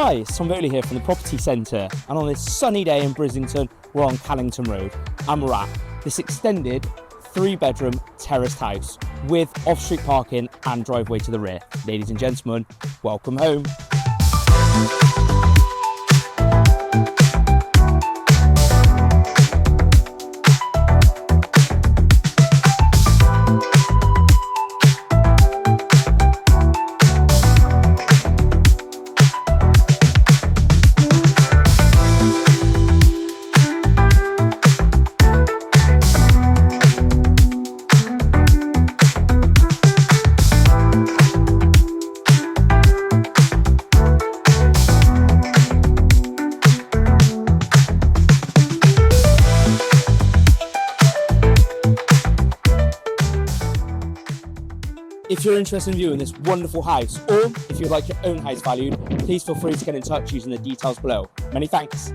Hi, it's Tom Bowley here from the Property Centre, and on this sunny day in Brislington, we're on Callington Road, and we're at this extended 3-bedroom terraced house with off-street parking and driveway to the rear. Ladies and gentlemen, welcome home. If you're interested in viewing this wonderful house, or if you'd like your own house valued, please feel free to get in touch using the details below. Many thanks.